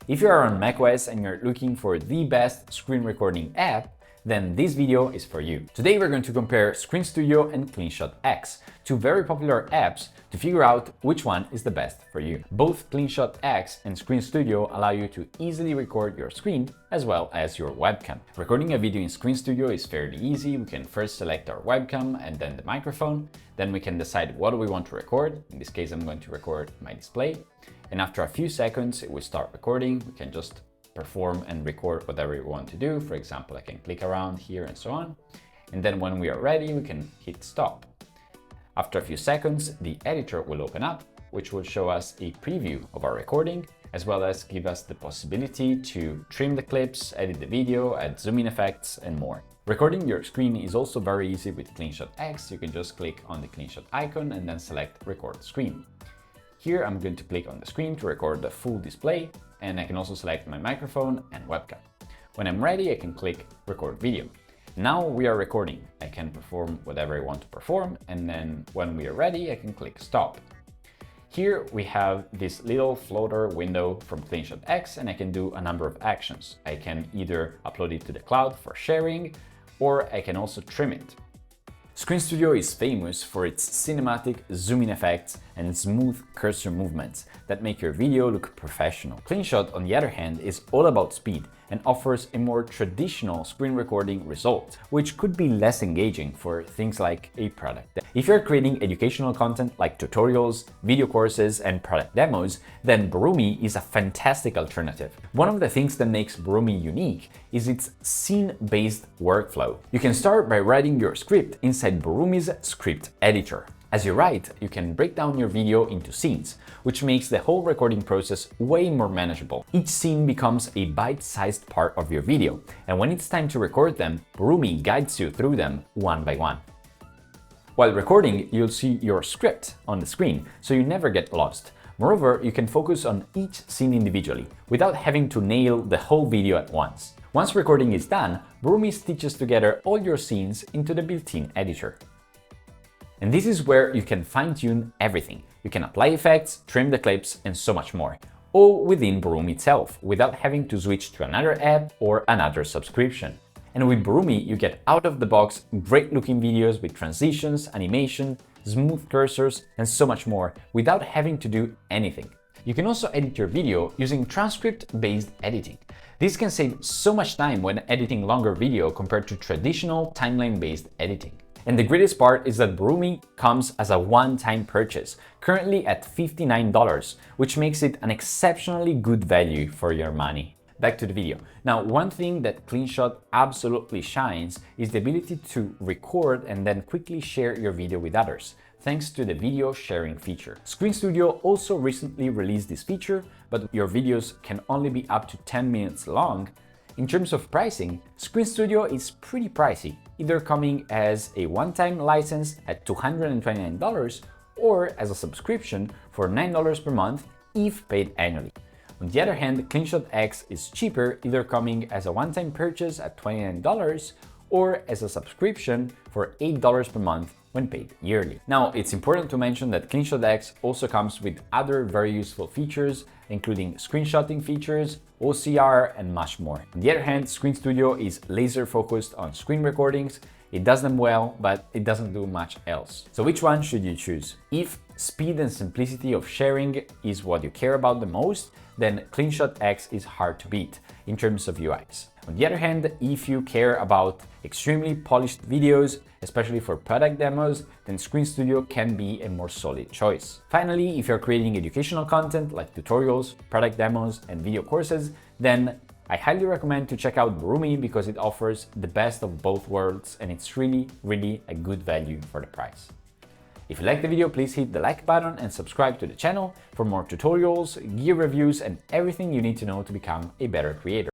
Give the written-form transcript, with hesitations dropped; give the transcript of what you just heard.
If you are on macOS and you're looking for the best screen recording app, then this video is for you. Today we're going to compare Screen Studio and CleanShot X, two very popular apps, to figure out which one is the best for you. Both CleanShot X and Screen Studio allow you to easily record your screen as well as your webcam. Recording a video in Screen Studio is fairly easy. We can first select our webcam and then the microphone. Then we can decide what do we want to record. In this case, I'm going to record my display. And after a few seconds, it will start recording. We can just perform and record whatever you want to do. For example, I can click around here and so on. And then when we are ready, we can hit stop. After a few seconds, the editor will open up, which will show us a preview of our recording, as well as give us the possibility to trim the clips, edit the video, add zoom in effects, and more. Recording your screen is also very easy with CleanShot X. You can just click on the CleanShot icon and then select Record Screen. Here I'm going to click on the screen to record the full display, and I can also select my microphone and webcam. When I'm ready, I can click Record Video. Now we are recording. I can perform whatever I want to perform, and then when we are ready, I can click Stop. Here we have this little floater window from CleanShot X, and I can do a number of actions. I can either upload it to the cloud for sharing, or I can also trim it. Screen Studio is famous for its cinematic zoom-in effects and smooth cursor movements that make your video look professional. CleanShot, on the other hand, is all about speed and offers a more traditional screen recording result, which could be less engaging for things like a product. If you're creating educational content like tutorials, video courses, and product demos, then Broomy is a fantastic alternative. One of the things that makes Broomy unique is its scene-based workflow. You can start by writing your script inside Broomy's script editor. As you write, you can break down your video into scenes, which makes the whole recording process way more manageable. Each scene becomes a bite-sized part of your video, and when it's time to record them, Broomy guides you through them one by one. While recording, you'll see your script on the screen, so you never get lost. Moreover, you can focus on each scene individually, without having to nail the whole video at once. Once recording is done, Broomy stitches together all your scenes into the built-in editor. And this is where you can fine-tune everything. You can apply effects, trim the clips, and so much more, all within Broomy itself, without having to switch to another app or another subscription. And with Broomy, you get out-of-the-box, great-looking videos with transitions, animation, smooth cursors, and so much more, without having to do anything. You can also edit your video using transcript-based editing. This can save so much time when editing longer video compared to traditional timeline-based editing. And the greatest part is that Broomy comes as a one-time purchase, currently at $59, which makes it an exceptionally good value for your money. Back to the video. Now, one thing that CleanShot absolutely shines is the ability to record and then quickly share your video with others, thanks to the video sharing feature. Screen Studio also recently released this feature, but your videos can only be up to 10 minutes long. In terms of pricing, Screen Studio is pretty pricey, either coming as a one-time license at $229 or as a subscription for $9 per month if paid annually. On the other hand, CleanShot X is cheaper, either coming as a one-time purchase at $29 or as a subscription for $8 per month when paid yearly. Now, it's important to mention that CleanShot X also comes with other very useful features, including screenshotting features, OCR, and much more. On the other hand, Screen Studio is laser focused on screen recordings. It does them well, but it doesn't do much else. So which one should you choose? If speed and simplicity of sharing is what you care about the most, then CleanShot X is hard to beat in terms of UIs. On the other hand, if you care about extremely polished videos, especially for product demos, then Screen Studio can be a more solid choice. Finally, if you're creating educational content like tutorials, product demos, and video courses, then I highly recommend to check out Broomy because it offers the best of both worlds and it's really a good value for the price. If you liked the video, please hit the like button and subscribe to the channel for more tutorials, gear reviews, and everything you need to know to become a better creator.